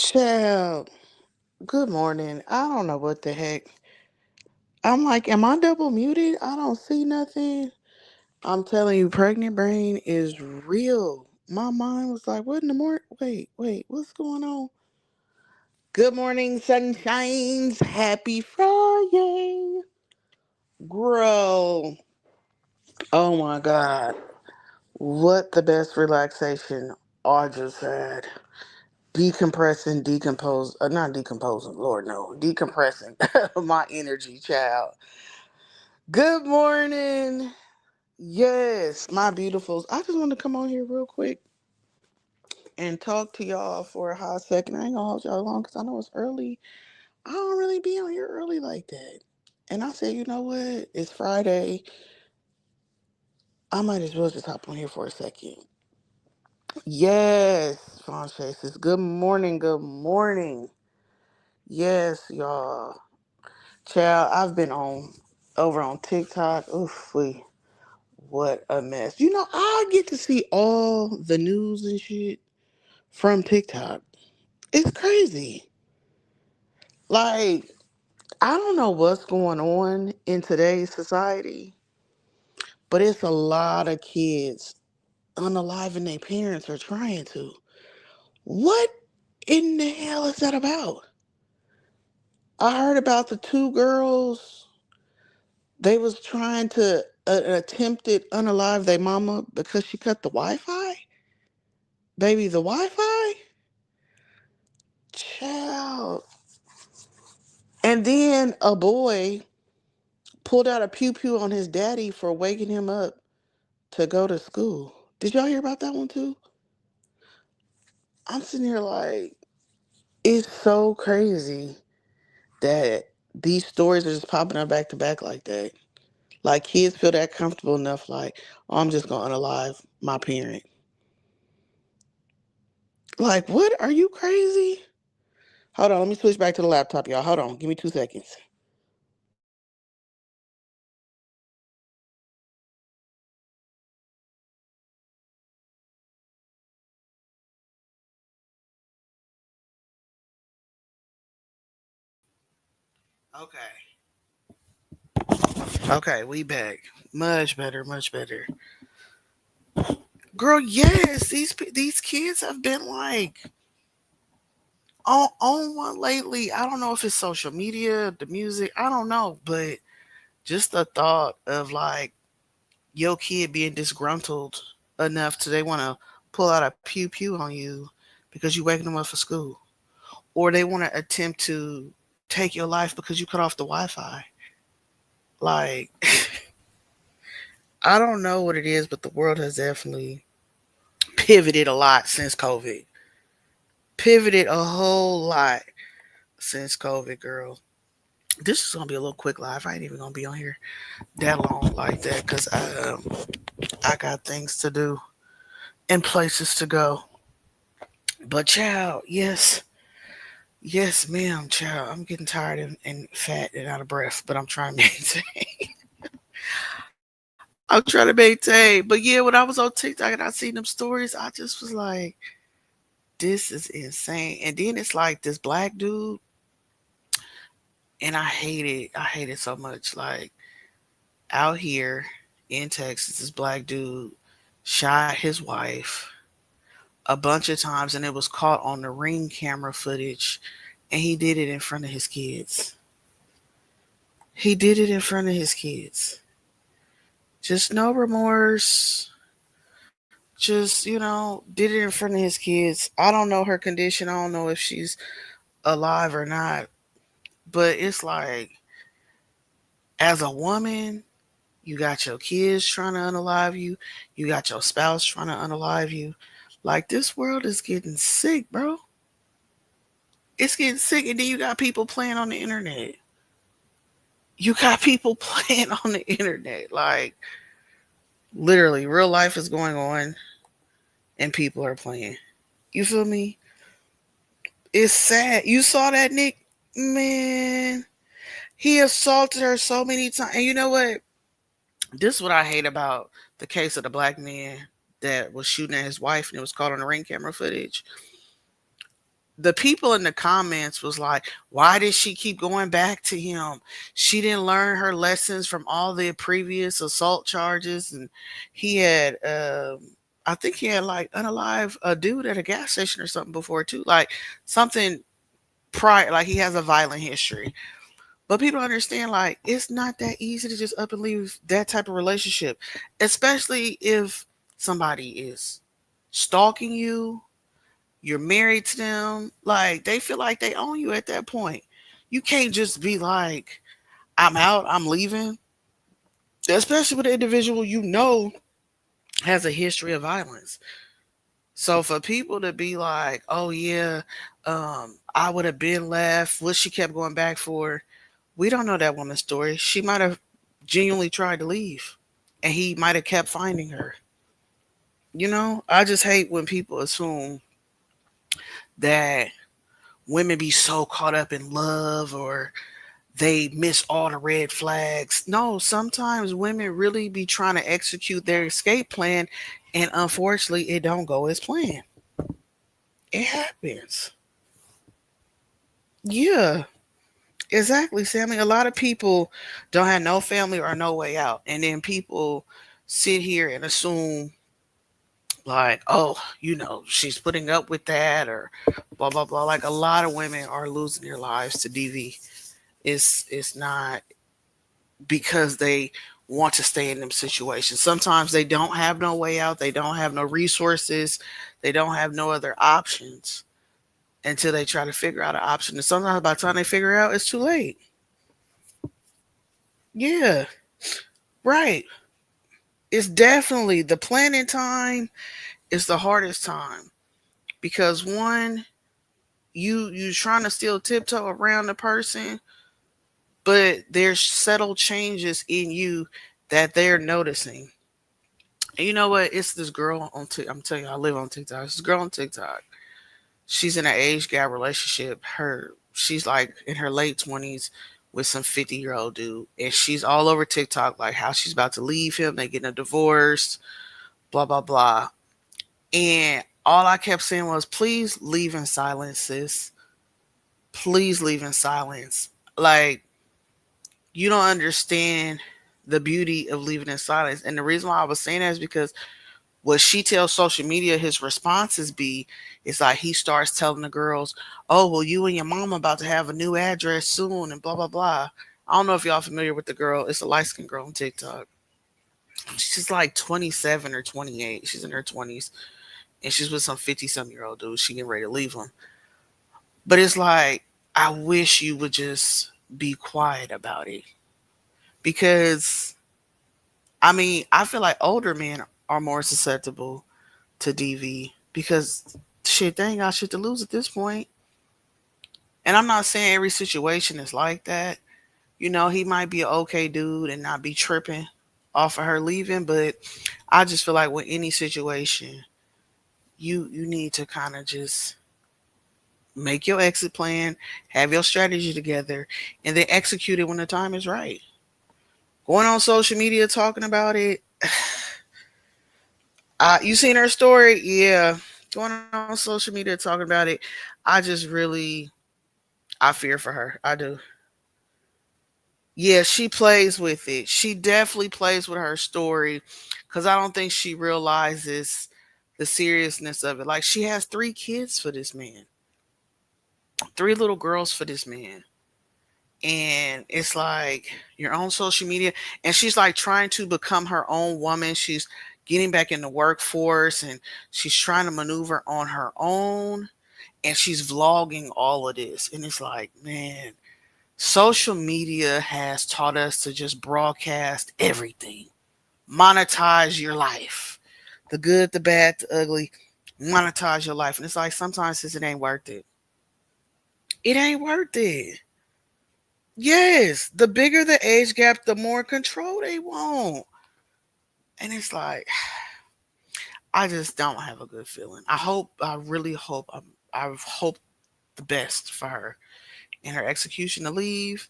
Child, good morning. I don't know what the heck. I'm like, am I double muted? I don't see nothing. I'm telling you, pregnant brain is real. My mind was like, what in the morning? Wait, what's going on? Good morning, sunshines. Happy Friday. Grow. Oh my God. What the best relaxation I just had. Decompressing, not decomposing, Lord no, decompressing my energy, child. Good morning. Yes, my beautifuls. I just want to come on here real quick and talk to y'all for a hot second. I ain't gonna hold y'all long because I know it's early. I don't really be on here early like that. And I said, you know what? It's Friday. I might as well just hop on here for a second. Yes, Fawn Chases. Good morning. Good morning. Yes, y'all. Child, I've been on over on TikTok. Oof, what a mess. I get to see all the news and shit from TikTok. It's crazy. Like, I don't know what's going on in today's society, but it's a lot of kids unaliving their parents or trying to. What in the hell is that about? I heard about the two girls. They was trying to attempted unalive their mama because she cut the Wi-Fi. Baby, the Wi-Fi? Child. And then a boy pulled out a pew pew on his daddy for waking him up to go to school. Did y'all hear about that one too? I'm sitting here like, it's so crazy that these stories are just popping up back to back like that. Like kids feel that comfortable enough, like, oh, I'm just gonna unalive my parent. Like, what? Are you crazy? Hold on, let me switch back to the laptop, y'all. Hold on, give me 2 seconds. Okay. Okay, we back. Much better, much better. Girl, yes, these kids have been like on one lately. I don't know if it's social media, the music, I don't know, but just the thought of like your kid being disgruntled enough to they want to pull out a pew pew on you because you waking them up for school, or they want to attempt to take your life because you cut off the Wi-Fi. Like, I don't know what it is, but the world has definitely pivoted a lot since COVID. Pivoted a whole lot since COVID, girl. This is gonna be a little quick live. I ain't even gonna be on here that long like that because I got things to do and places to go. But child, yes, yes, ma'am, child. I'm getting tired and fat and out of breath, but I'm trying to maintain. I'm trying to maintain. But yeah, when I was on TikTok and I seen them stories, I just was like, this is insane. And then it's like this black dude, and I hate it. I hate it so much. Like out here in Texas, this black dude shot his wife a bunch of times and it was caught on the ring camera footage, and he did it in front of his kids. He did it in front of his kids. Just no remorse. Just, did it in front of his kids. I don't know her condition. I don't know if she's alive or not. But it's like, as a woman, you got your kids trying to unalive you. You got your spouse trying to unalive you. Like, this world is getting sick, bro. It's getting sick. And then you got people playing on the internet. You got people playing on the internet. Like, literally, real life is going on and people are playing. You feel me? It's sad. You saw that, Nick? Man, he assaulted her so many times. And you know what? This is what I hate about the case of the black man that was shooting at his wife and it was caught on the ring camera footage. the people in the comments was like, why did she keep going back to him? She didn't learn her lessons from all the previous assault charges. And he had I think he had like unalive a dude at a gas station or something before too, like something prior, like he has a violent history. But people understand, like, it's not that easy to just up and leave that type of relationship, especially if somebody is stalking you, you're married to them, like they feel like they own you at that point. You can't just be like, I'm out, I'm leaving, especially with an individual you know has a history of violence. So for people to be like, oh yeah, I would have been left, what she kept going back for, we don't know that woman's story. She might have genuinely tried to leave and he might have kept finding her. You know, I just hate when people assume that women be so caught up in love or they miss all the red flags. No, sometimes women really be trying to execute their escape plan and unfortunately it don't go as planned. It happens. Yeah, exactly, Sammy. A lot of people don't have no family or no way out. And then people sit here and assume like, oh, she's putting up with that or blah blah blah. Like a lot of women are losing their lives to DV. It's not because they want to stay in them situations. Sometimes they don't have no way out. They don't have no resources. They don't have no other options until they try to figure out an option. And sometimes by the time they figure out, it's too late. Yeah, right. It's definitely the planning time is the hardest time because one, you trying to still tiptoe around the person, but there's subtle changes in you that they're noticing. And you know what? It's this girl on TikTok. I'm telling you, I live on TikTok. This girl on TikTok. She's in an age gap relationship. She's like in her late 20s with some 50-year-old dude, and she's all over TikTok like how she's about to leave him. They getting a divorce, blah blah blah. And all I kept saying was, please leave in silence, sis. Please leave in silence. Like you don't understand the beauty of leaving in silence. And the reason why I was saying that is because what she tells social media his responses be is like he starts telling the girls, oh well, you and your mom about to have a new address soon and blah blah blah. I don't know if y'all familiar with the girl. It's a light skinned girl on TikTok. She's like 27 or 28. She's in her 20s and she's with some 50-some-year-old dude. She getting ready to leave him. But it's like, I wish you would just be quiet about it. Because I mean, I feel like older men are more susceptible to DV because shit, they ain't got shit to lose at this point. And I'm not saying every situation is like that. You know, he might be an okay dude and not be tripping off of her leaving, but I just feel like with any situation, you need to kind of just make your exit plan, have your strategy together, and then execute it when the time is right. Going on social media talking about it, you seen her story? Yeah. Going on social media talking about it, I just really, I fear for her. I do. Yeah, she plays with it. She definitely plays with her story because I don't think she realizes the seriousness of it. Like, she has 3 kids for this man, 3 little girls for this man. And it's like you're on social media, and she's like trying to become her own woman. She's getting back in the workforce and she's trying to maneuver on her own. And she's vlogging all of this. And it's like, man, social media has taught us to just broadcast everything, monetize your life, the good, the bad, the ugly, monetize your life. And it's like sometimes it ain't worth it. It ain't worth it. Yes, the bigger the age gap, the more control they want. And it's like, I just don't have a good feeling. I really hope, I hope the best for her in her execution to leave.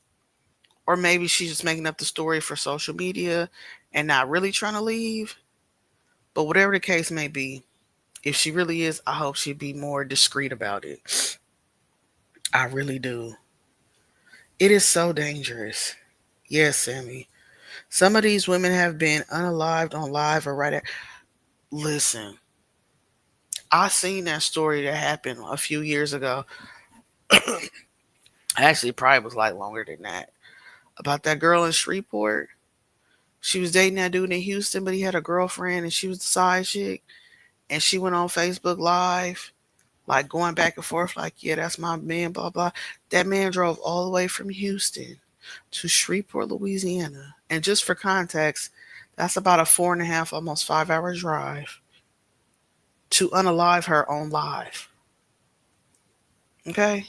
Or maybe she's just making up the story for social media and not really trying to leave. But whatever the case may be, if she really is, I hope she'd be more discreet about it. I really do. It is so dangerous. Yes, Sammy. Some of these women have been unalived on live or right at. Listen, I seen that story that happened a few years ago. Actually, probably was like longer than that. About that girl in Shreveport. She was dating that dude in Houston, but he had a girlfriend and she was the side chick. And she went on Facebook Live, like going back and forth, like, yeah, that's my man, blah, blah. That man drove all the way from Houston to Shreveport, Louisiana. And just for context, that's about a 4.5, almost 5 hour drive to unalive her on live. Okay?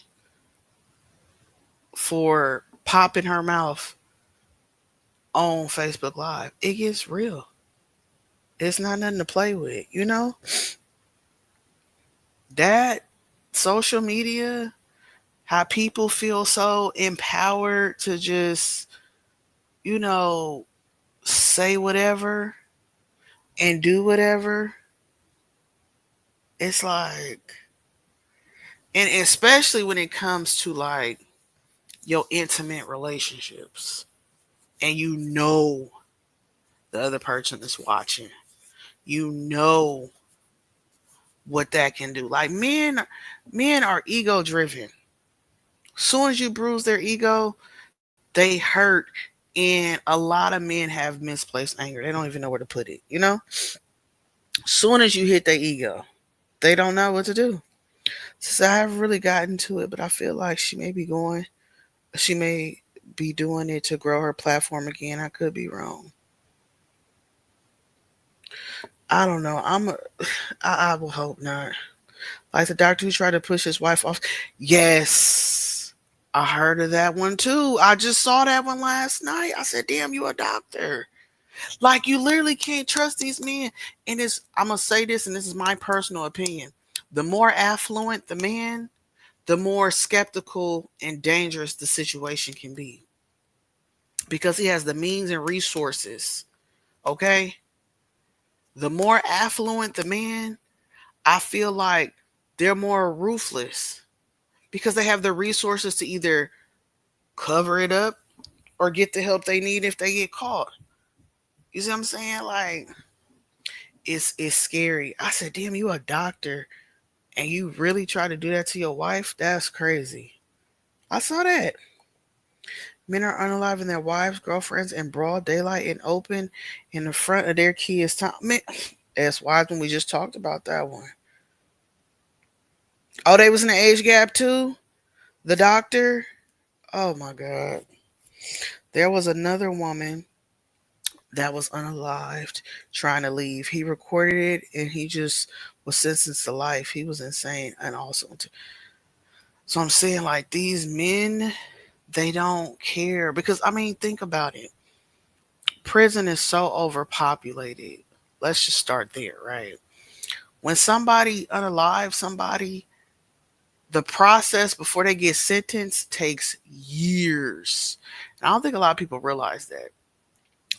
For popping her mouth on Facebook Live. It gets real. It's not nothing to play with, you know? That social media, how people feel so empowered to just, you know, say whatever and do whatever. It's like, and especially when it comes to like your intimate relationships and you know the other person is watching, you know what that can do. Like men are ego driven. Soon as you bruise their ego, they hurt, and a lot of men have misplaced anger. They don't even know where to put it. You know, soon as you hit their ego, they don't know what to do. So I haven't really gotten to it, but I feel like she may be going. She may be doing it to grow her platform again. I could be wrong. I don't know. I will hope not. Like the doctor who tried to push his wife off. Yes. I heard of that one too. I just saw that one last night. I said, damn, you a doctor. Like you literally can't trust these men. And it's I'm gonna say this, and this is my personal opinion. The more affluent the man, the more skeptical and dangerous the situation can be. Because he has the means and resources. Okay? The more affluent the man, I feel like they're more ruthless because they have the resources to either cover it up or get the help they need if they get caught. You see what I'm saying? Like it's scary. I said, damn, you a doctor and you really try to do that to your wife? That's crazy. I saw that. Men are unaliving their wives, girlfriends in broad daylight and open in the front of their kids' time. Man, that's wise when we just talked about that one. Oh, they was in the age gap too? The doctor? Oh my God. There was another woman that was unalived trying to leave. He recorded it and he just was sentenced to life. He was insane and also. So I'm saying like these men, they don't care because I mean think about it. Prison is so overpopulated. Let's just start there, right? When somebody unalive somebody, the process before they get sentenced takes years. And I don't think a lot of people realize that.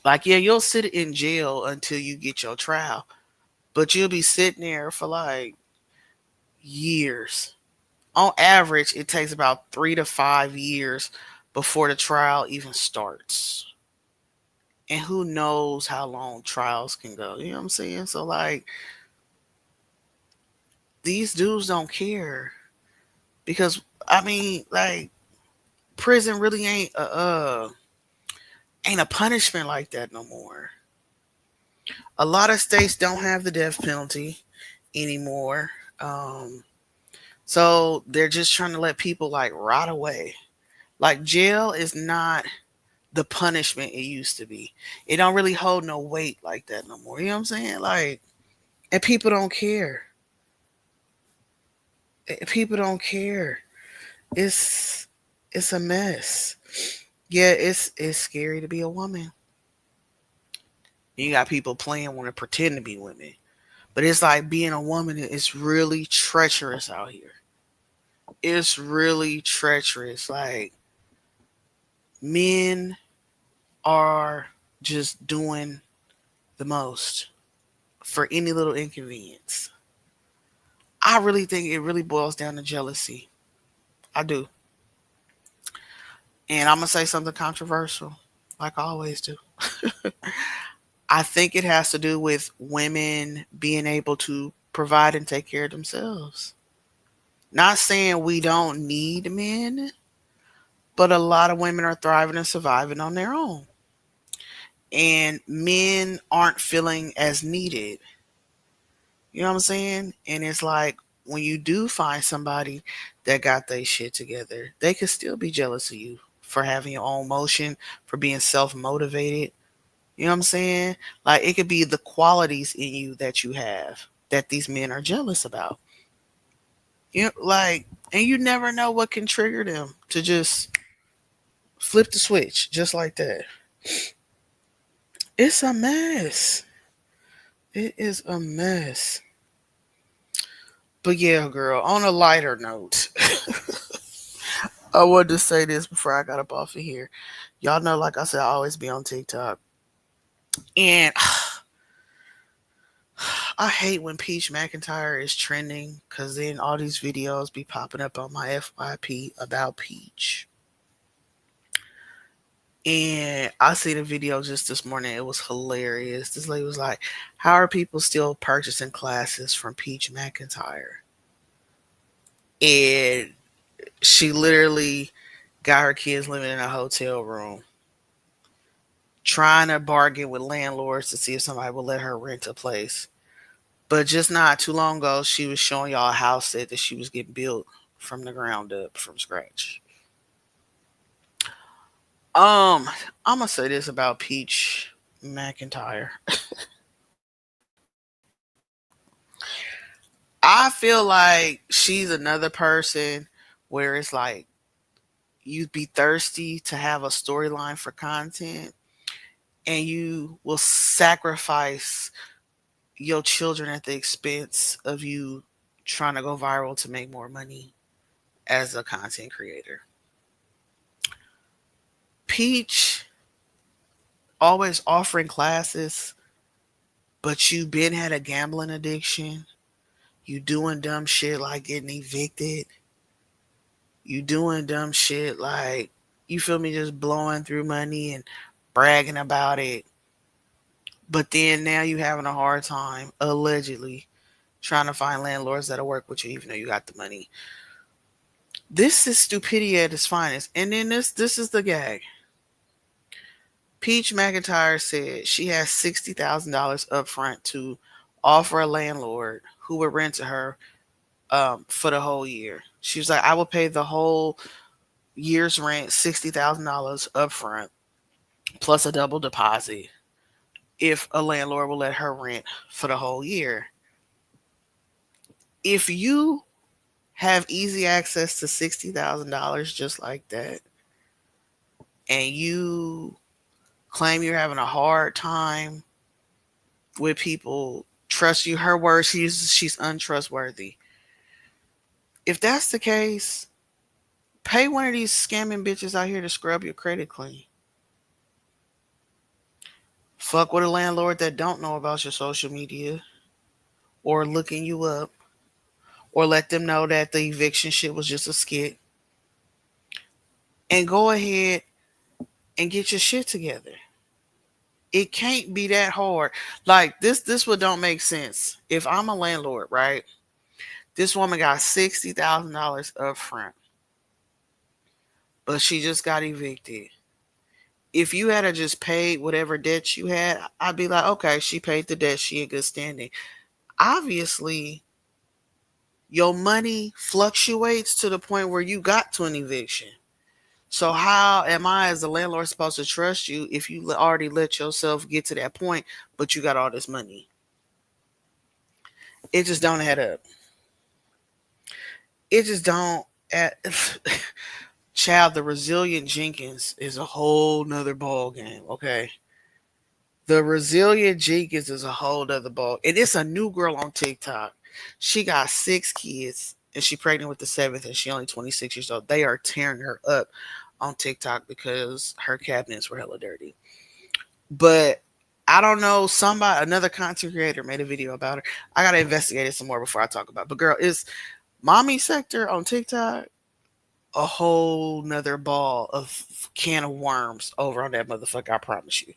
Like, yeah, you'll sit in jail until you get your trial, but you'll be sitting there for like years. On average, it takes about 3 to 5 years before the trial even starts. And who knows how long trials can go? You know what I'm saying? So, like, these dudes don't care because, I mean, like, prison really ain't a punishment like that no more. A lot of states don't have the death penalty anymore. So they're just trying to let people like rot away. Like jail is not the punishment it used to be. It don't really hold no weight like that no more. You know what I'm saying? Like, and people don't care. People don't care. It's it's a mess. Yeah, it's scary to be a woman. You got people playing want to pretend to be women. But it's like being a woman is really treacherous out here. It's really treacherous. Like men are just doing the most for any little inconvenience. I really think it really boils down to jealousy. I do. And I'm going to say something controversial, like I always do. I think it has to do with women being able to provide and take care of themselves. Not saying we don't need men, but a lot of women are thriving and surviving on their own. And men aren't feeling as needed. You know what I'm saying? And it's like when you do find somebody that got their shit together, they could still be jealous of you for having your own motion, for being self motivated. You know what I'm saying? Like it could be the qualities in you that you have that these men are jealous about. You know, like, and you never know what can trigger them to just flip the switch just like that. It's a mess. It is a mess. But yeah, girl, on a lighter note, I wanted to say this before I got up off of here. Y'all know, like I said, I always be on TikTok. And I hate when Peach McIntyre is trending because then all these videos be popping up on my FYP about Peach. And I see the video just this morning. It was hilarious. This lady was like, how are people still purchasing classes from Peach McIntyre? And she literally got her kids living in a hotel room, trying to bargain with landlords to see if somebody would let her rent a place. But just not too long ago, she was showing y'all a house that she was getting built from the ground up, from scratch. Um, I'm gonna say this about Peach McIntyre. I feel like she's another person where it's like you'd be thirsty to have a storyline for content and you will sacrifice your children at the expense of you trying to go viral to make more money as a content creator. Peach always offering classes, but you been had a gambling addiction. You doing dumb shit like getting evicted. You doing dumb shit like, you feel me, just blowing through money and bragging about it. But then now you having a hard time, allegedly, trying to find landlords that'll work with you even though you got the money. This is stupidity at its finest. And then this is the gag. Peach McIntyre said she has $60,000 up front to offer a landlord who would rent to her for the whole year. She was like, I will pay the whole year's rent, $60,000 up front, plus a double deposit if a landlord will let her rent for the whole year. If you have easy access to $60,000 just like that, and you claim you're having a hard time with people trust you, her word, she's untrustworthy. If that's the case, pay one of these scamming bitches out here to scrub your credit clean. Fuck with a landlord that don't know about your social media or looking you up, or let them know that the eviction shit was just a skit, and go ahead and get your shit together. It can't be that hard. Like this what don't make sense. If I'm a landlord, right? This woman got $60,000 up front, but she just got evicted. If you had to just pay whatever debt you had, I'd be like, okay, she paid the debt, she in good standing. Obviously, your money fluctuates to the point where you got to an eviction. So how am I as a landlord supposed to trust you if you already let yourself get to that point, but you got all this money? It just don't add up. It just don't add. Child, the resilient Jenkins is a whole nother ball game. Okay, the resilient Jenkins is a whole nother ball, and it's a new girl on TikTok. She got 6 kids, and she pregnant with the seventh, and she only 26 years old. They are tearing her up on TikTok because her cabinets were hella dirty. But I don't know. Somebody, another content creator, made a video about her. I gotta investigate it some more before I talk about it. But girl, it's mommy sector on TikTok. a whole nother ball of can of worms over on that motherfucker. I promise you.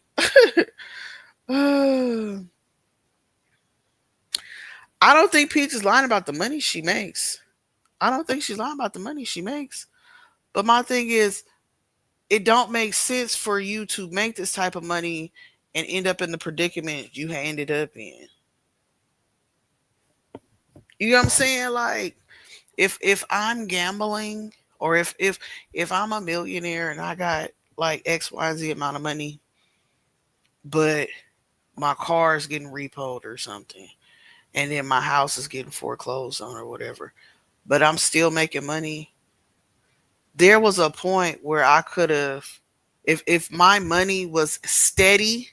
I don't think Peach is lying about the money she makes. I don't think she's lying about the money she makes. But my thing is, it don't make sense for you to make this type of money and end up in the predicament you ended up in. You know what I'm saying? Like, if I'm gambling, or if I'm a millionaire and I got like XYZ amount of money, but my car is getting repoed or something, and then my house is getting foreclosed on or whatever, but I'm still making money. There was a point where I could have, if my money was steady,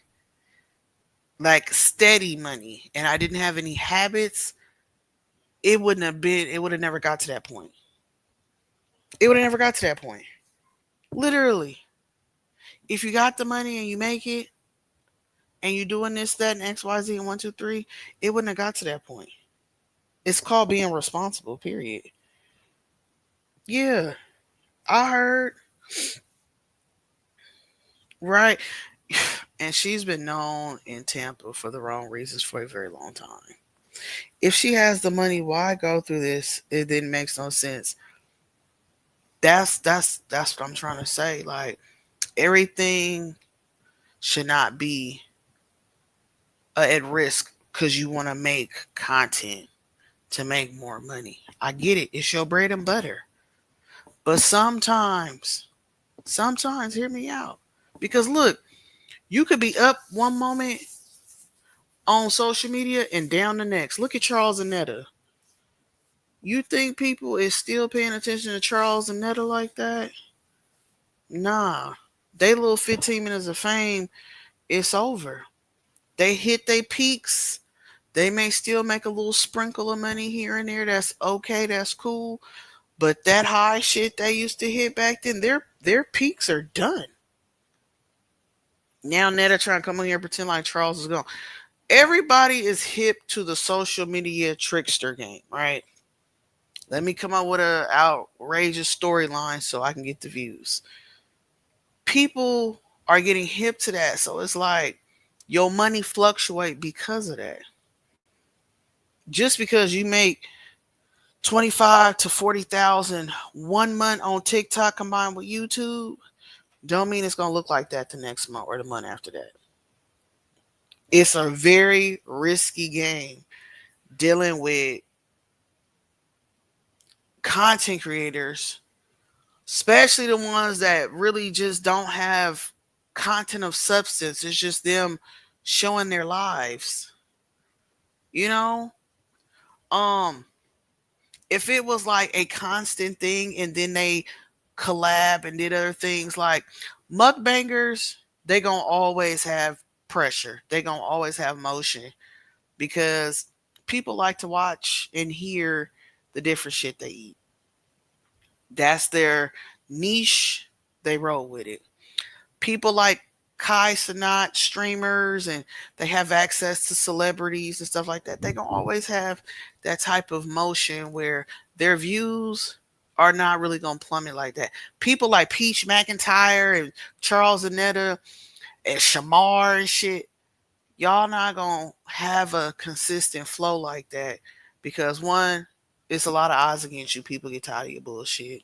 like steady money, and I didn't have any habits, it would have never got to that point. It would have never got to that point. Literally. If you got the money and you make it and you doing this, that, and XYZ and one, two, three, it wouldn't have got to that point. It's called being responsible, period. Yeah. I heard. Right. And she's been known in Tampa for the wrong reasons for a very long time. If she has the money, why go through this? It didn't make no sense. That's what I'm trying to say. Like, everything should not be at risk because you want to make content to make more money. I get it. It's your bread and butter. But sometimes hear me out. Because look, you could be up one moment on social media and down the next. Look at Charles and Netta. You think people is still paying attention to Charles and Netta like that? Nah. They little 15 minutes of fame, it's over. They hit their peaks. They may still make a little sprinkle of money here and there. That's okay. That's cool. But that high shit they used to hit back then, their peaks are done. Now Netta trying to come on here and pretend like Charles is gone. Everybody is hip to the social media trickster game, right? Let me come up with a outrageous storyline so I can get the views. People are getting hip to that, so it's like your money fluctuate because of that. Just because you make 25 to 40,000 one month on TikTok combined with YouTube, don't mean it's gonna look like that the next month or the month after that. It's a very risky game dealing with content creators, especially the ones that really just don't have content of substance. It's just them showing their lives. You know? Um, if it was like a constant thing and then they collab and did other things like mukbangers, they gonna always have pressure. They gonna always have motion because people like to watch and hear the different shit they eat. That's their niche. They roll with it. People like Kai Sanat streamers and they have access to celebrities and stuff like that. They gonna always have that type of motion where their views are not really gonna plummet like that. People like Peach McIntyre and Charles Anetta and Shamar and shit, y'all not gonna have a consistent flow like that because one, it's a lot of odds against you. People get tired of your bullshit.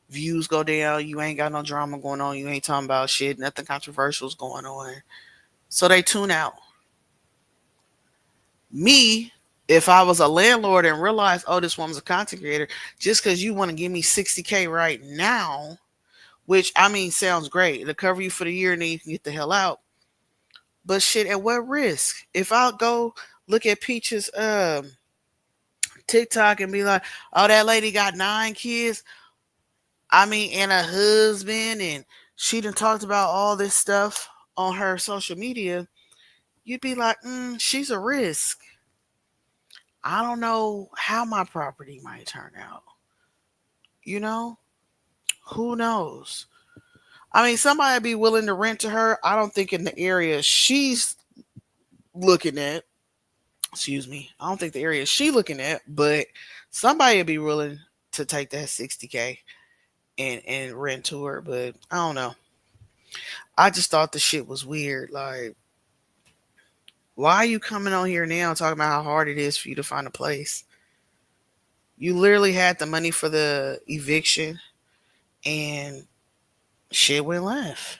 Views go down. You ain't got no drama going on. You ain't talking about shit. Nothing controversial is going on. So they tune out. Me, if I was a landlord and realized, oh, this woman's a content creator, just because you want to give me 60K right now, which I mean sounds great. It'll cover you for the year and then you can get the hell out. But shit, at what risk? If I go look at Peach's TikTok and be like, oh, that lady got 9 kids. I mean, and a husband, and she done talked about all this stuff on her social media, you'd be like, she's a risk. I don't know how my property might turn out. You know, who knows? I mean, somebody be willing to rent to her. I don't think in the area she's looking at. Excuse me. I don't think the area she looking at, but somebody would be willing to take that 60K and rent to her. But I don't know. I just thought the shit was weird. Like, why are you coming on here now talking about how hard it is for you to find a place? You literally had the money for the eviction and shit went left.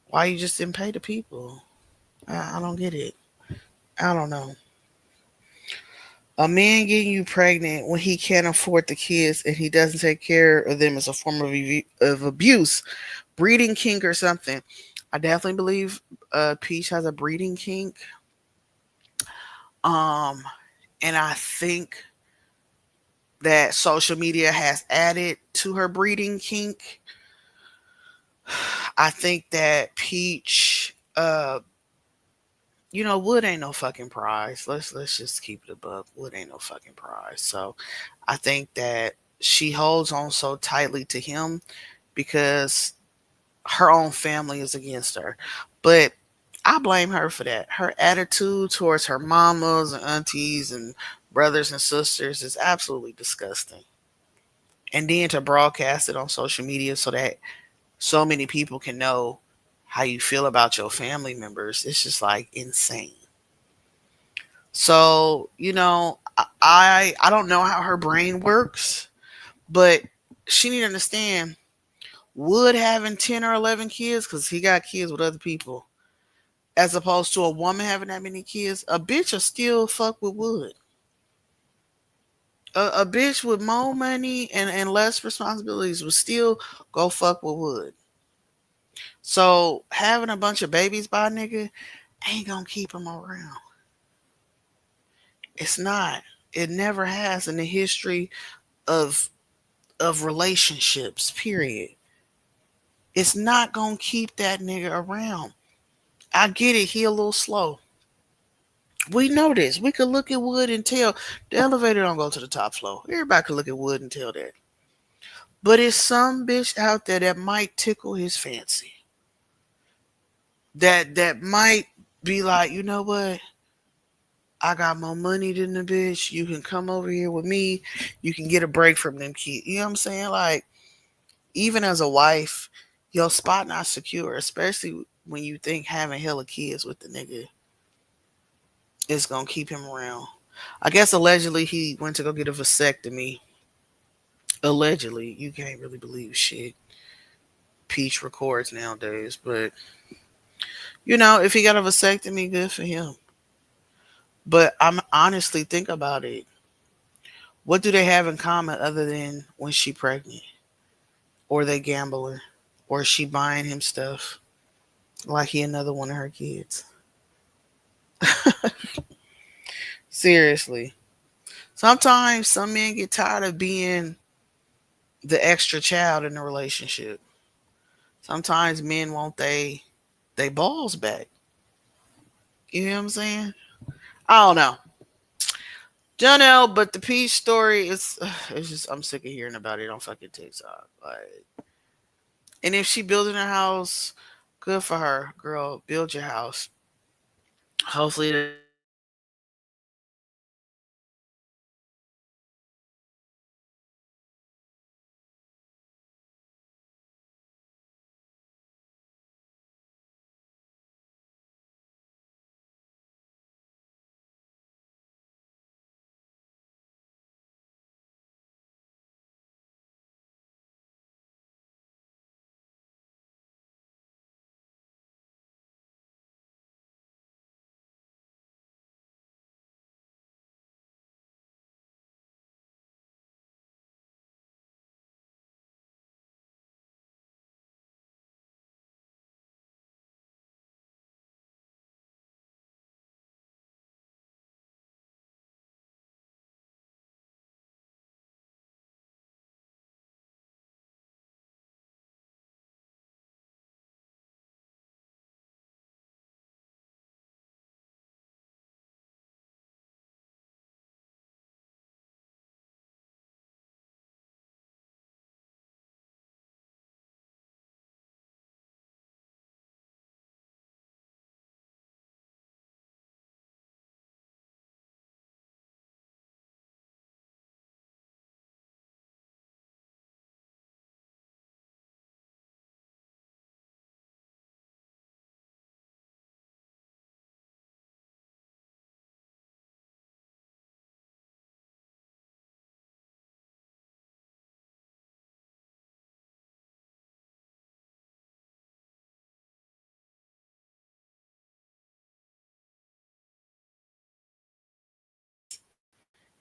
Why you just didn't pay the people? I don't get it. I don't know. A man getting you pregnant when he can't afford the kids and he doesn't take care of them is a form of abuse, breeding kink or something. I definitely believe Peach has a breeding kink. Um, and I think that social media has added to her breeding kink. I think that Peach, wood ain't no fucking prize. Let's just keep it above. Wood ain't no fucking prize. So I think that she holds on so tightly to him because her own family is against her. But I blame her for that. Her attitude towards her mamas and aunties and brothers and sisters is absolutely disgusting. And then to broadcast it on social media so that so many people can know how you feel about your family members, it's just like insane. So, I don't know how her brain works, but she need to understand Wood having 10 or 11 kids cuz he got kids with other people as opposed to a woman having that many kids, a bitch will still fuck with Wood. A bitch with more money and less responsibilities will still go fuck with Wood. So having a bunch of babies by a nigga ain't gonna keep him around. It's not. It never has in the history of relationships. Period. It's not gonna keep that nigga around. I get it. He a little slow. We know this. We could look at Wood and tell the elevator don't go to the top floor. Everybody could look at Wood and tell that. But it's some bitch out there that might tickle his fancy. That might be like, you know what? I got more money than the bitch. You can come over here with me. You can get a break from them kids. You know what I'm saying? Like, even as a wife, your spot not secure, especially when you think having hella kids with the nigga is gonna keep him around. I guess allegedly he went to go get a vasectomy. Allegedly, you can't really believe shit Peach records nowadays, but if he got a vasectomy, good for him. But I'm honestly think about it. What do they have in common other than when she pregnant? Or they gambler? Or is she buying him stuff like he another one of her kids? Seriously. Sometimes some men get tired of being the extra child in the relationship. Sometimes men want they balls back. You know what I'm saying? I don't know. Don't know, but the Peach story is it's just I'm sick of hearing about it on fucking TikTok. Like, and if she building a house, good for her, girl. Build your house. Hopefully that house is big enough for you and your kids. And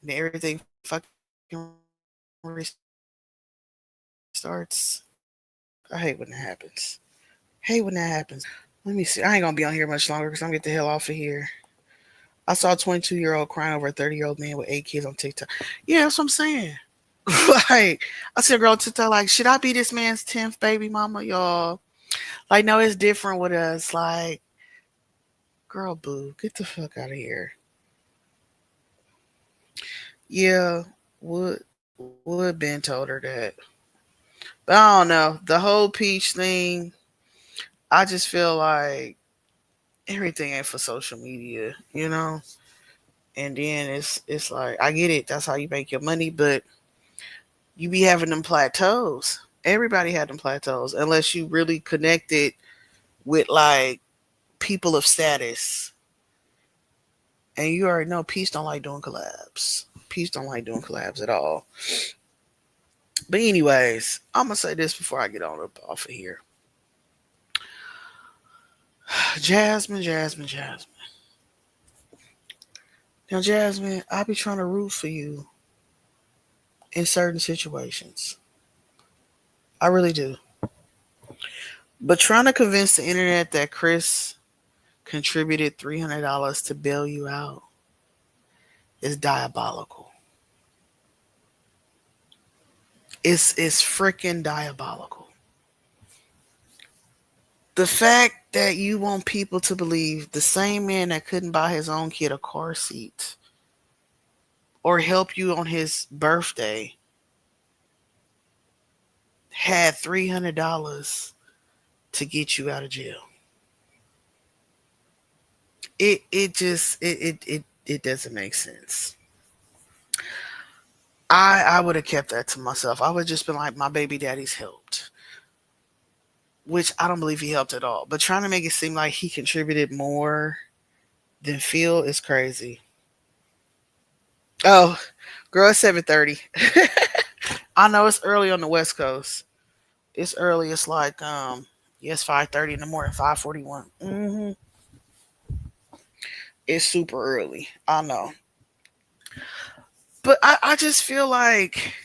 and then everything fucking restarts. I hate when that happens. Hate when that happens. Let me see. I ain't gonna be on here much longer because I'm gonna get the hell off of here. I saw a 22-year-old crying over a 30-year-old man with 8 kids on TikTok. Yeah, that's what I'm saying. Like, I see a girl on TikTok like, should I be this man's 10th baby mama, y'all? Like, no, it's different with us. Like, girl, boo, get the fuck out of here. Yeah, would Ben told her that. But I don't know. The whole peach thing, I just feel like everything ain't for social media, you know? And then it's like I get it, that's how you make your money, but you be having them plateaus. Everybody had them plateaus unless you really connected with like people of status. And you already know Peace don't like doing collabs. Peace don't like doing collabs at all. But anyways, I'm gonna say this before I get on up off of here. Jasmine, Jasmine, Jasmine. Now, Jasmine, I be trying to root for you in certain situations. I really do. But trying to convince the internet that Chris contributed $300 to bail you out is diabolical. It's freaking diabolical. The fact that you want people to believe the same man that couldn't buy his own kid a car seat or help you on his birthday had $300 to get you out of jail. It just it doesn't make sense. I would have kept that to myself. I would have just been like, my baby daddy's helped, which I don't believe he helped at all. But trying to make it seem like he contributed more than Phil is crazy. Oh, girl, it's 7:30. I know it's early on the West Coast. It's early. It's like yes, 5:30 in the morning, 5:41. It's super early. I know, but I just feel like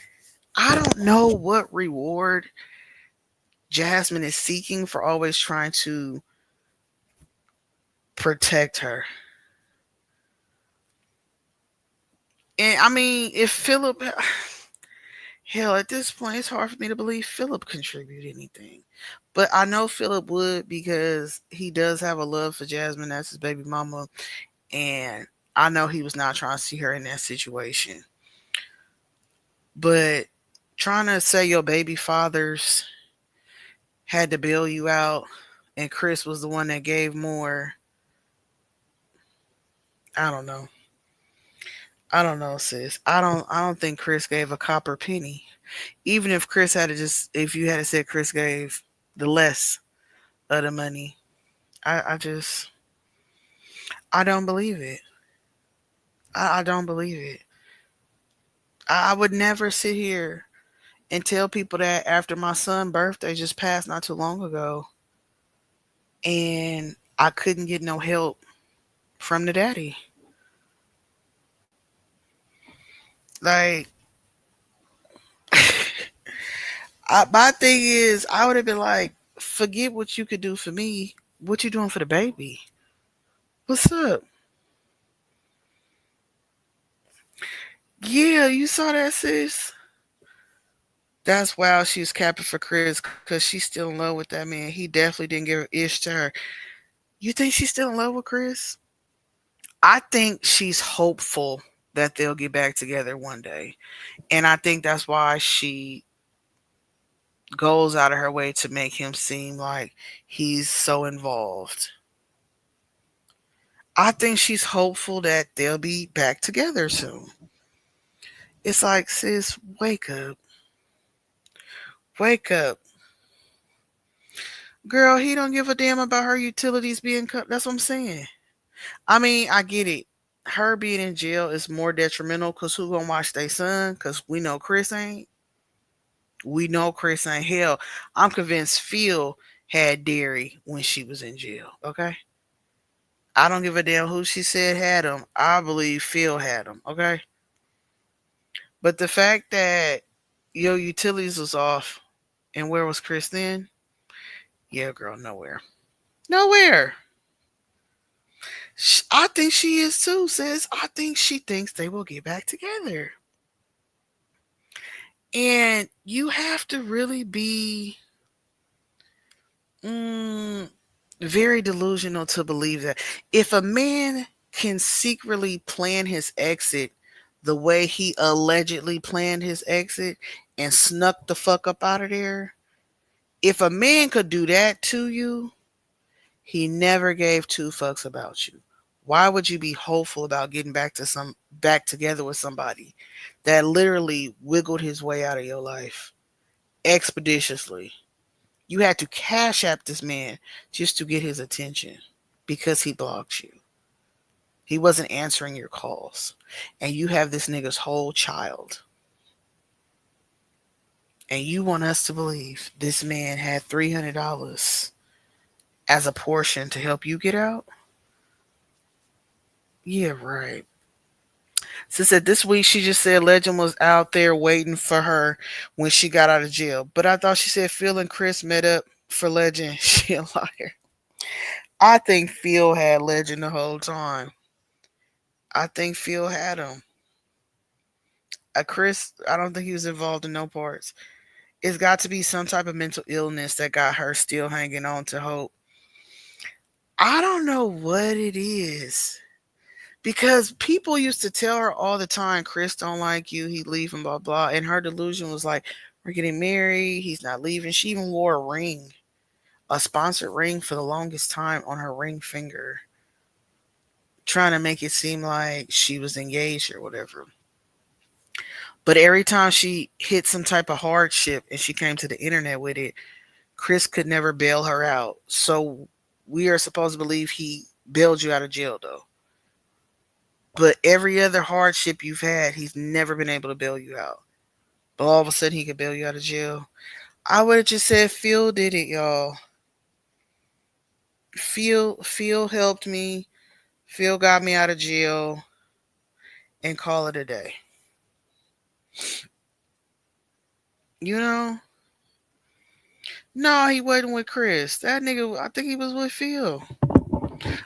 I don't know what reward Jasmine is seeking for always trying to protect her. And I mean, if Philip, hell, at this point, it's hard for me to believe Philip contributed anything. But I know Philip would because he does have a love for Jasmine. That's his baby mama. And I know he was not trying to see her in that situation. But trying to say your baby fathers had to bail you out and Chris was the one that gave more, I don't know. I don't know, sis. I don't think Chris gave a copper penny. Even if Chris had to just if you had said Chris gave the less of the money, I just I don't believe it. I don't believe it. I would never sit here and tell people that after my son's birthday just passed not too long ago and I couldn't get no help from the daddy. Like my thing is I would have been like, forget what you could do for me. What you doing for the baby? What's up? Yeah, you saw that, sis. That's wild. She was capping for Chris because she's still in love with that man. He definitely didn't give a ish to her. You think she's still in love with Chris? I think she's hopeful that they'll get back together one day. And I think that's why she goes out of her way to make him seem like he's so involved. I think she's hopeful that they'll be back together soon. It's like, sis, wake up. Wake up. Girl, he don't give a damn about her utilities being cut. That's what I'm saying. I mean, I get it. Her being in jail is more detrimental because who gonna watch their son? Because we know Chris ain't. We know Chris ain't. Hell, I'm convinced Phil had dairy when she was in jail. Okay, I don't give a damn who she said had him. I believe Phil had him. Okay, But the fact that your utilities was off and where was Chris then? Yeah, girl, nowhere. Nowhere. I think she is too, sis. I think she thinks they will get back together. And you have to really be mm, very delusional to believe that. If a man can secretly plan his exit the way he allegedly planned his exit and snuck the fuck up out of there, if a man could do that to you, he never gave two fucks about you. Why would you be hopeful about getting back together with somebody that literally wiggled his way out of your life expeditiously? You had to cash app this man just to get his attention because he blocked you. He wasn't answering your calls. And you have this nigga's whole child. And you want us to believe this man had $300 as a portion to help you get out? Yeah, right. She said this week she just said Legend was out there waiting for her when she got out of jail. But I thought she said Phil and Chris met up for Legend. She a liar. I think Phil had Legend the whole time. I think Phil had him. Chris, I don't think he was involved in no parts. It's got to be some type of mental illness that got her still hanging on to hope. I don't know what it is. Because people used to tell her all the time, Chris don't like you, he leaving, blah, blah. And her delusion was like, we're getting married, he's not leaving. She even wore a ring, a sponsored ring for the longest time on her ring finger, trying to make it seem like she was engaged or whatever. But every time she hit some type of hardship and she came to the internet with it, Chris could never bail her out. So we are supposed to believe he bailed you out of jail, though. But every other hardship you've had, he's never been able to bail you out. But all of a sudden, he could bail you out of jail. I would have just said Phil did it, y'all. Phil helped me. Phil got me out of jail, and call it a day. You know? No, he wasn't with Chris. That nigga, I think he was with Phil.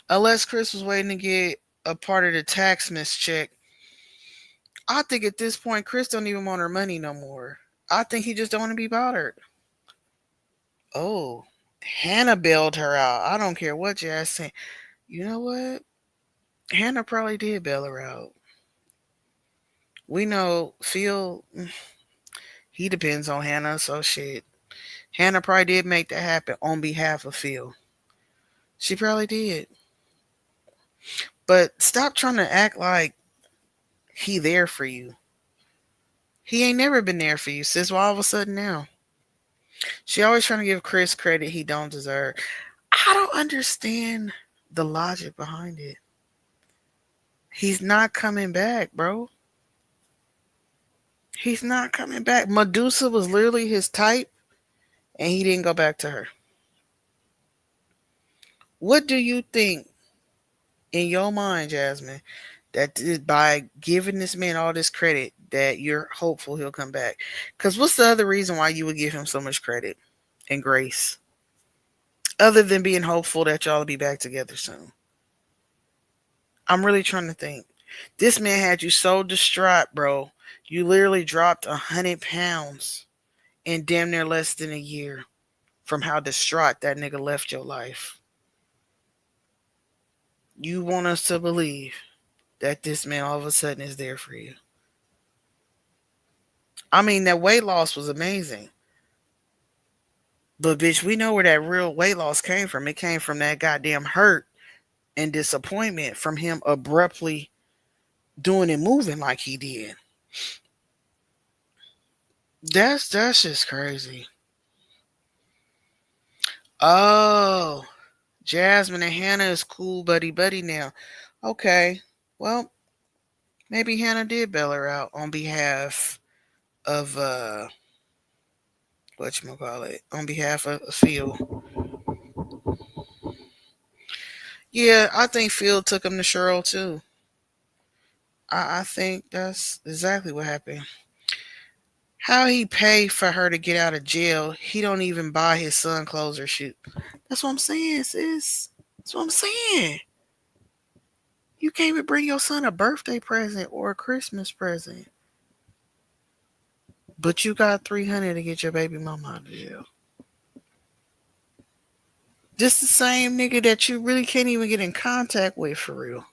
Unless Chris was waiting to get a part of the tax mischeck. I think at this point, Chris don't even want her money no more. I think he just don't want to be bothered. Oh, Hannah bailed her out. I don't care what you're saying. You know what? Hannah probably did bail her out. We know Phil, he depends on Hannah, so shit. Hannah probably did make that happen on behalf of Phil. She probably did. But stop trying to act like he there for you. He ain't never been there for you, sis. Why all of a sudden now? She always trying to give Chris credit he don't deserve. I don't understand the logic behind it. He's not coming back, bro. He's not coming back. Medusa was literally his type, and he didn't go back to her. What do you think in your mind, Jasmine, that by giving this man all this credit, that you're hopeful he'll come back? Because what's the other reason why you would give him so much credit and grace, other than being hopeful that y'all will be back together soon? I'm really trying to think. This man had you so distraught, bro. You literally dropped 100 pounds in damn near less than a year from how distraught that nigga left your life. You want us to believe that this man all of a sudden is there for you. I mean, that weight loss was amazing. But bitch, we know where that real weight loss came from. It came from that goddamn hurt and disappointment from him abruptly doing and moving like he did. That's just crazy. Oh, Jasmine and Hannah is cool buddy buddy now. Okay. Well, maybe Hannah did bail her out on behalf of whatchamacallit, on behalf of Phil. Yeah, I think Phil took him to Cheryl too. I think that's exactly what happened. How he pay for her to get out of jail? He don't even buy his son clothes or shoes. That's what I'm saying, sis. That's what I'm saying. You can't even bring your son a birthday present or a Christmas present, but you got 300 to get your baby mama out of jail. Just the same nigga that you really can't even get in contact with for real.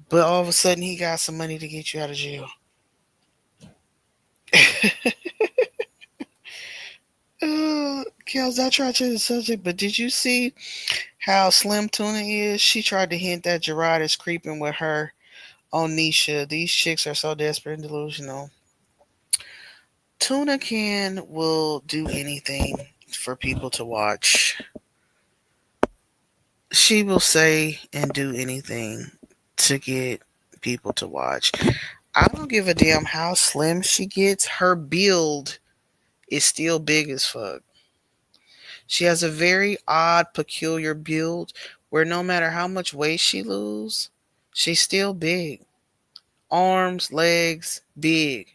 But all of a sudden he got some money to get you out of jail. Kels, I tried to change the subject, but did you see how Slim Tuna is? She tried to hint that Gerard is creeping with her on Nisha. These chicks are so desperate and delusional. Tuna Can will do anything for people to watch. She will say and do anything to get people to watch. I don't give a damn how slim she gets. Her build is still big as fuck. She has a very odd, peculiar build where no matter how much weight she lose, she's still big. Arms, legs, big.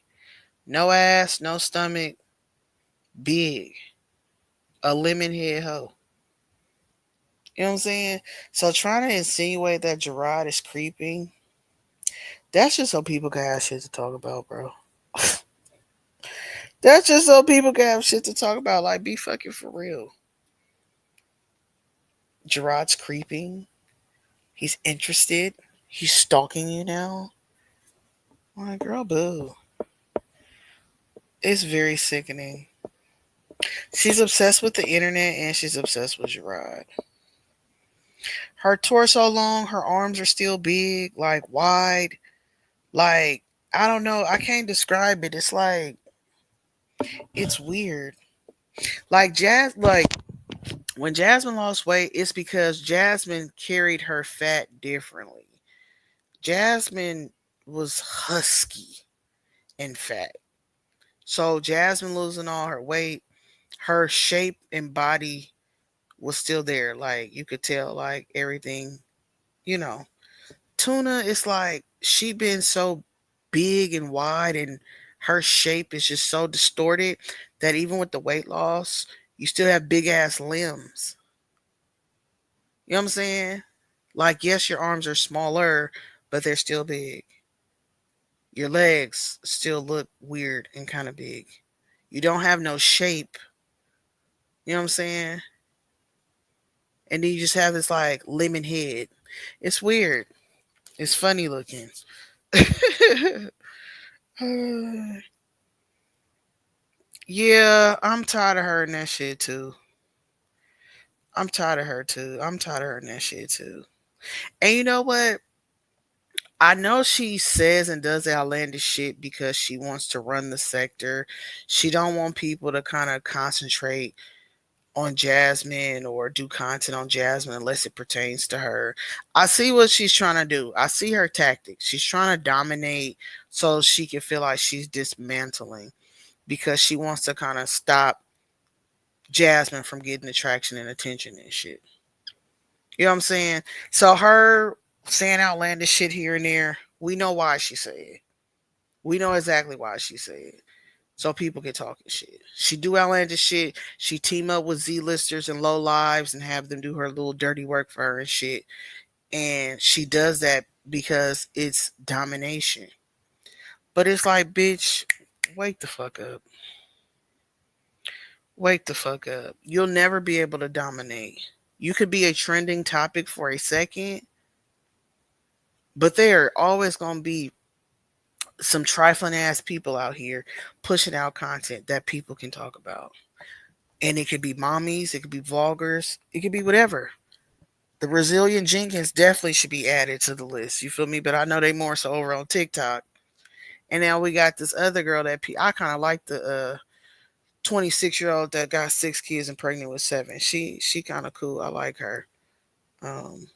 No ass, no stomach, big. A lemon head hoe. You know what I'm saying? So trying to insinuate that Gerard is creeping, that's just so people can have shit to talk about, bro. That's just so people can have shit to talk about. Like, be fucking for real. Gerard's creeping. He's interested. He's stalking you now. My girl, boo. It's very sickening. She's obsessed with the internet and she's obsessed with Gerard. Her torso long, her arms are still big, like wide. Like, I don't know. I can't describe it. It's like, it's weird. Like when Jasmine lost weight, it's because Jasmine carried her fat differently. Jasmine was husky and fat. So Jasmine losing all her weight, her shape and body was still there. Like you could tell, like everything, you know. Tuna is like she been so big and wide, and her shape is just so distorted that even with the weight loss, you still have big ass limbs. You know what I'm saying? Like, yes, your arms are smaller, but they're still big. Your legs still look weird and kind of big. You don't have no shape. You know what I'm saying? And then you just have this like lemon head. It's weird. It's funny looking. Yeah, I'm tired of her and that shit too. I'm tired of her too. I'm tired of her and that shit too. And you know what? I know she says and does outlandish shit because she wants to run the sector. She don't want people to kind of concentrate on Jasmine or do content on Jasmine unless it pertains to her. I see what she's trying to do. I see her tactics. She's trying to dominate so she can feel like she's dismantling because she wants to kind of stop Jasmine from getting attraction and attention and shit. You know what I'm saying? So her saying outlandish shit here and there, we know why she said it. We know exactly why she said it. So people can talk and shit. She do outlandish shit. She team up with Z-listers and low lives and have them do her little dirty work for her and shit. And she does that because it's domination. But it's like, bitch, wake the fuck up. Wake the fuck up. You'll never be able to dominate. You could be a trending topic for a second, but there are always going to be some trifling ass people out here pushing out content that people can talk about. And it could be mommies, it could be vloggers, it could be whatever. The Brazilian Jenkins definitely should be added to the list. You feel me? But I know they more so over on TikTok. And now we got this other girl that I kind of like the 26-year-old that got 6 kids and pregnant with 7. She kind of cool. I like her. Um,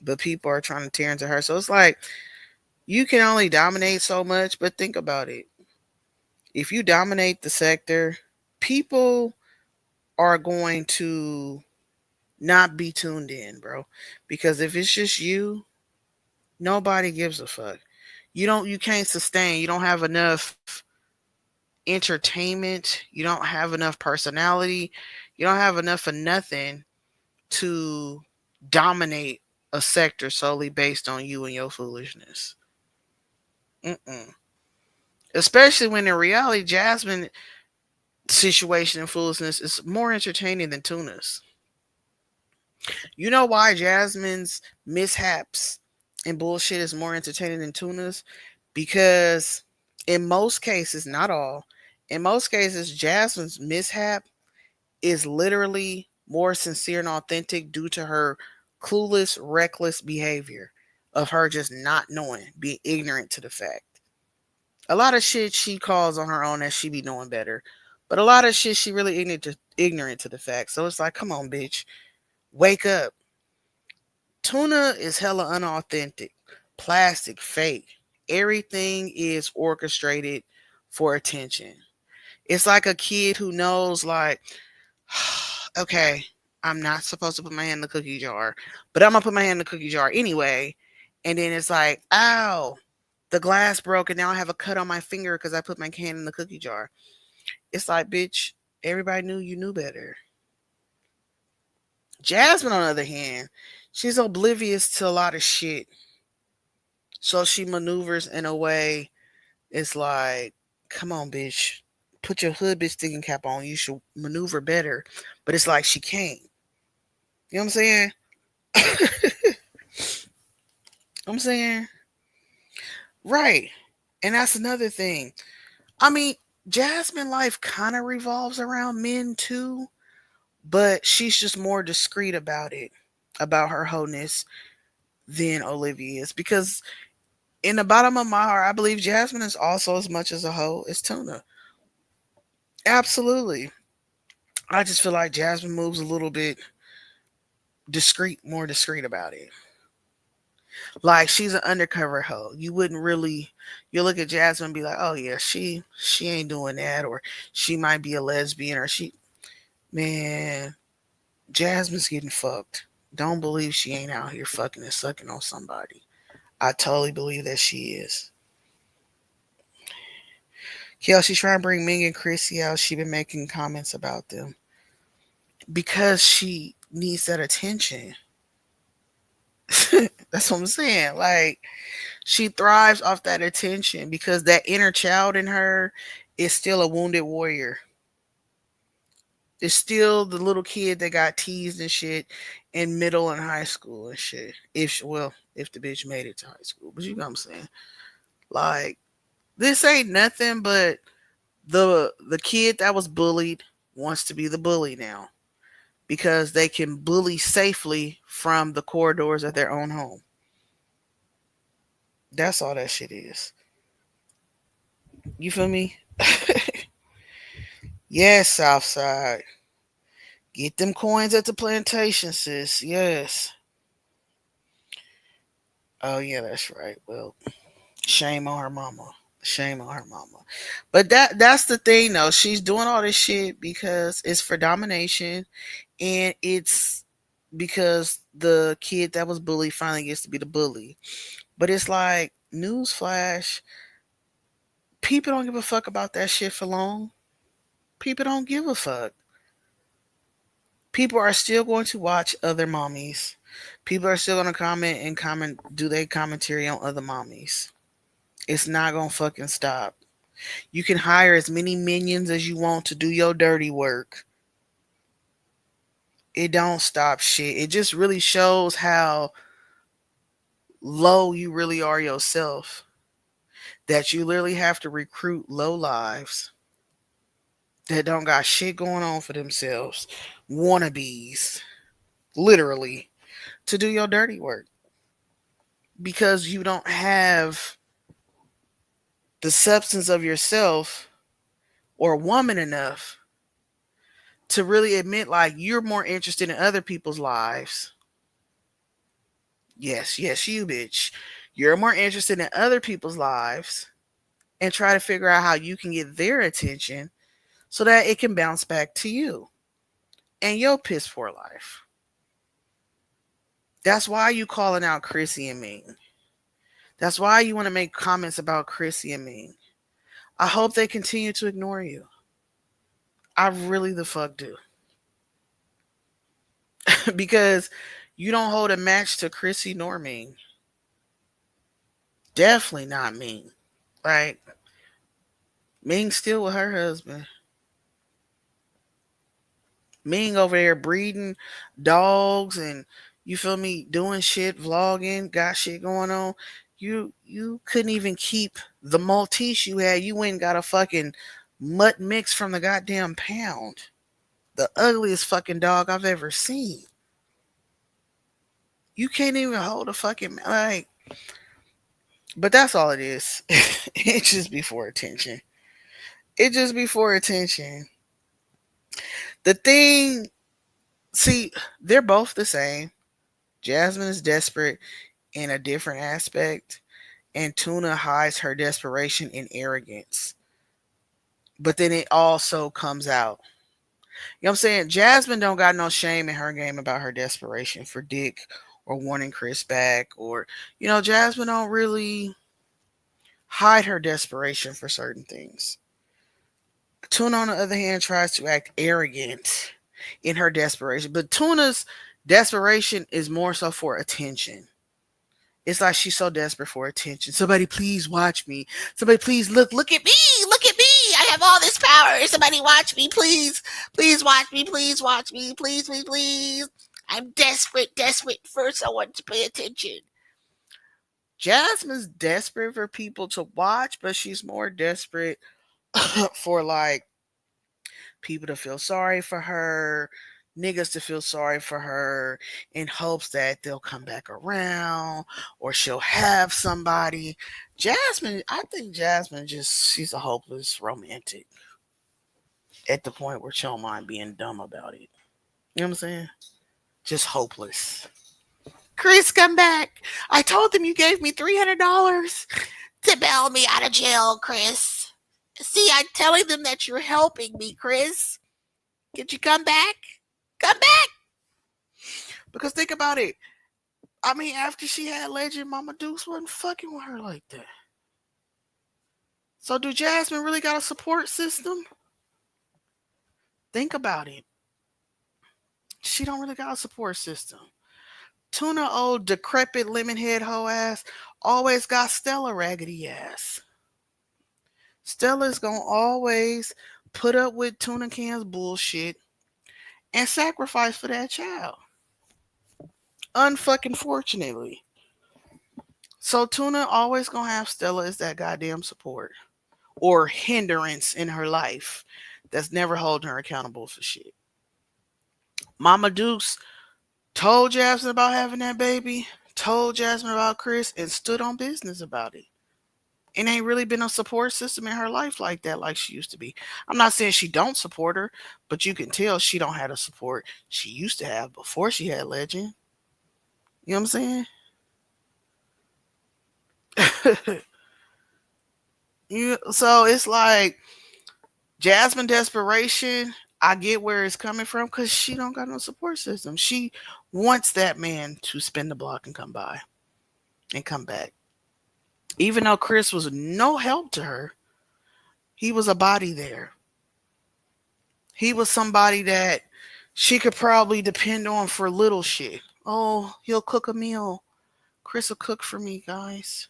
but people are trying to tear into her. So it's like you can only dominate so much. But think about it. If you dominate the sector, people are going to not be tuned in, bro. Because if it's just you, nobody gives a fuck. You can't sustain. You don't have enough entertainment. You don't have enough personality. You don't have enough of nothing to dominate a sector solely based on you and your foolishness. Mm-mm. Especially when in reality, Jasmine situation and foolishness is more entertaining than Tuna's. You know why Jasmine's mishaps and bullshit is more entertaining than Tuna's? Because in most cases, not all, in most cases, Jasmine's mishap is literally more sincere and authentic due to her clueless, reckless behavior of her just not knowing, being ignorant to the fact. A lot of shit she calls on her own that she be knowing better. But a lot of shit she really ignorant to the fact. So it's like, come on, bitch. Wake up. Tuna is hella unauthentic, plastic, fake. Everything is orchestrated for attention. It's like a kid who knows, like, okay, I'm not supposed to put my hand in the cookie jar, but I'm gonna put my hand in the cookie jar anyway. And then it's like, ow, the glass broke, and now I have a cut on my finger because I put my hand in the cookie jar. It's like, bitch, everybody knew you knew better. Jasmine, on the other hand, she's oblivious to a lot of shit. So she maneuvers in a way, it's like, come on, bitch. Put your hood bitch thinking cap on. You should maneuver better. But it's like she can't. You know what I'm saying? I'm saying? Right. And that's another thing. I mean, Jasmine life kind of revolves around men too, but she's just more discreet about it, about her wholeness than Olivia is. Because in the bottom of my heart, I believe Jasmine is also as much as a hoe as Tuna. Absolutely. I just feel like Jasmine moves a little bit discreet, more discreet about it. Like she's an undercover hoe. You wouldn't really you look at Jasmine and be like, oh yeah, she ain't doing that, or she might be a lesbian, or she man, Jasmine's getting fucked. Don't believe she ain't out here fucking and sucking on somebody. I totally believe that she is. Kelsey's trying to bring Ming and Chrissy out. She been making comments about them because she needs that attention. That's what I'm saying. Like she thrives off that attention because that inner child in her is still a wounded warrior. It's still the little kid that got teased and shit in middle and high school and shit. If the bitch made it to high school, but you know what I'm saying. Like this ain't nothing but the kid that was bullied wants to be the bully now because they can bully safely from the corridors of their own home. That's all that shit is. You feel me? Yes, Southside. Get them coins at the plantation, sis. Yes. Oh yeah, that's right. Well, shame on her mama. Shame on her mama. But that's the thing though. She's doing all this shit because it's for domination and it's because the kid that was bullied finally gets to be the bully. But it's like newsflash, people don't give a fuck about that shit for long. People don't give a fuck. People are still going to watch other mommies. People are still going to do they commentary on other mommies. It's not going to fucking stop. You can hire as many minions as you want to do your dirty work. It don't stop shit. It just really shows how low you really are yourself. That you literally have to recruit low lives that don't got shit going on for themselves, wannabes, literally, to do your dirty work because you don't have the substance of yourself or woman enough to really admit like you're more interested in other people's lives. Yes, yes, you bitch. You're more interested in other people's lives and try to figure out how you can get their attention so that it can bounce back to you and your piss poor life. That's why you calling out Chrissy and Ming. That's why you want to make comments about Chrissy and Ming. I hope they continue to ignore you. I really the fuck do. Because you don't hold a match to Chrissy nor Ming. Definitely not Ming. Like, Ming still with her husband. Ming over there breeding dogs and you feel me doing shit, vlogging, got shit going on. You couldn't even keep the Maltese you had. You went and got a fucking mutt mix from the goddamn pound. The ugliest fucking dog I've ever seen. You can't even hold a fucking like. But that's all it is. It just be for attention. It just be for attention. The thing, see, they're both the same. Jasmine is desperate in a different aspect, and Tuna hides her desperation in arrogance. But then it also comes out. You know what I'm saying? Jasmine don't got no shame in her game about her desperation for Dick or wanting Chris back, or Jasmine don't really hide her desperation for certain things. Tuna, on the other hand, tries to act arrogant in her desperation, but Tuna's desperation is more so for attention. It's like she's so desperate for attention. Somebody please watch me. Somebody please look at me. Look at me. I have all this power. Somebody watch me, please. Please watch me. Please watch me. Please, please, please. I'm desperate, desperate for someone to pay attention. Jasmine's desperate for people to watch, but she's more desperate for like people to feel sorry for her, niggas to feel sorry for her in hopes that they'll come back around or she'll have somebody. I think Jasmine she's a hopeless romantic at the point where she don't mind being dumb about it. You know what I'm saying? Just hopeless. Chris, come back. I told them you gave me $300 to bail me out of jail, Chris. See, I'm telling them that you're helping me, Chris. Could you come back? Come back. Because think about it. I mean, after she had Legend, Mama Dukes wasn't fucking with her like that. So do Jasmine really got a support system? Think about it. She don't really got a support system. Tuna, old decrepit lemon head hoe ass, always got Stella raggedy ass. Stella's gonna always put up with Tuna Can's bullshit and sacrifice for that child. Unfucking fortunately. So Tuna always gonna have Stella as that goddamn support or hindrance in her life that's never holding her accountable for shit. Mama Dukes told Jasmine about having that baby, told Jasmine about Chris, and stood on business about it. And ain't really been a support system in her life like that, like she used to be. I'm not saying she don't support her, but you can tell she don't have the support she used to have before she had Legend. You know what I'm saying? So it's like Jasmine desperation. I get where it's coming from because she don't got no support system. She wants that man to spin the block and come by and come back. Even though Chris was no help to her, he was a body there. He was somebody that she could probably depend on for little shit. Oh, he'll cook a meal. Chris will cook for me, guys.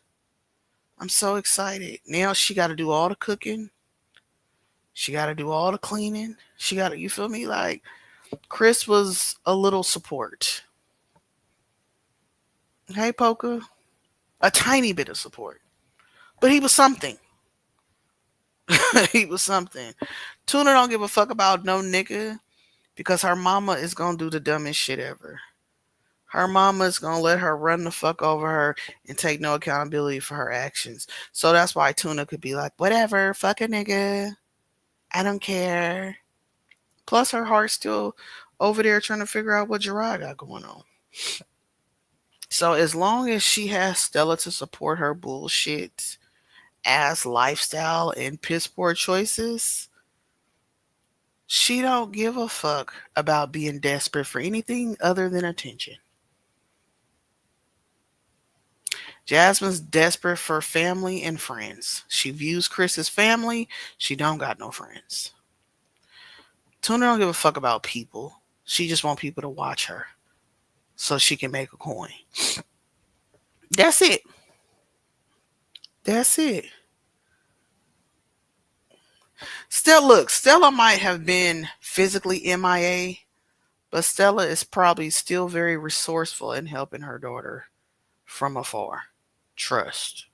I'm so excited. Now she got to do all the cooking. She got to do all the cleaning. She got to, you feel me? Like, Chris was a little support. Hey, Poker. A tiny bit of support. But he was something. He was something. Tuna don't give a fuck about no nigga because her mama is going to do the dumbest shit ever. Her mama is going to let her run the fuck over her and take no accountability for her actions. So that's why Tuna could be like, whatever, fuck a nigga. I don't care. Plus, her heart's still over there trying to figure out what Gerard got going on. So as long as she has Stella to support her bullshit ass lifestyle and piss poor choices, she don't give a fuck about being desperate for anything other than attention. Jasmine's desperate for family and friends. She views Chris as family. She don't got no friends. Tuna don't give a fuck about people. She just want people to watch her so she can make a coin. That's it. That's it. Stella might have been physically MIA, but Stella is probably still very resourceful in helping her daughter from afar. Trust.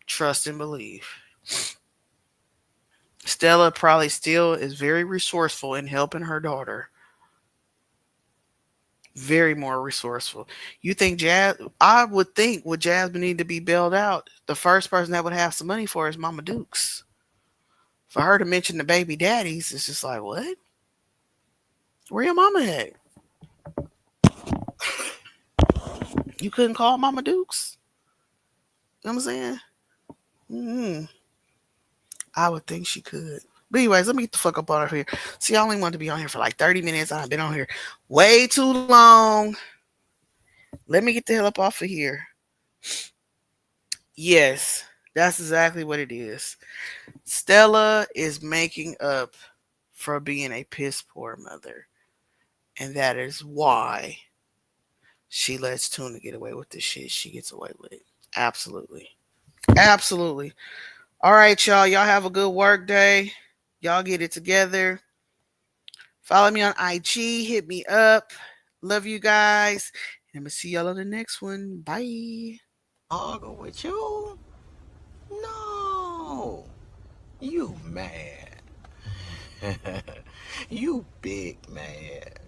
Trust and believe. Stella probably still is very resourceful in helping her daughter. Very more resourceful. You think I would think would Jasmine need to be bailed out? The first person that would have some money for is Mama Dukes. For her to mention the baby daddies, it's just like, what? Where your mama at? You couldn't call Mama Dukes? You know what I'm saying? Mm-hmm. I would think she could. But anyways, let me get the fuck up out of here. See, I only wanted to be on here for like 30 minutes. I've been on here way too long. Let me get the hell up off of here. Yes, that's exactly what it is. Stella is making up for being a piss poor mother. And that is why she lets Tuna get away with the shit she gets away with. Absolutely. Absolutely. All right, y'all. Y'all have a good work day. Y'all get it together. Follow me on IG. Hit me up. Love you guys. And I'm going to see y'all on the next one. Bye. Argue with you? No. You mad. You big mad.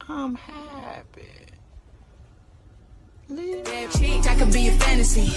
I'm happy. Leave me. I could be a fantasy.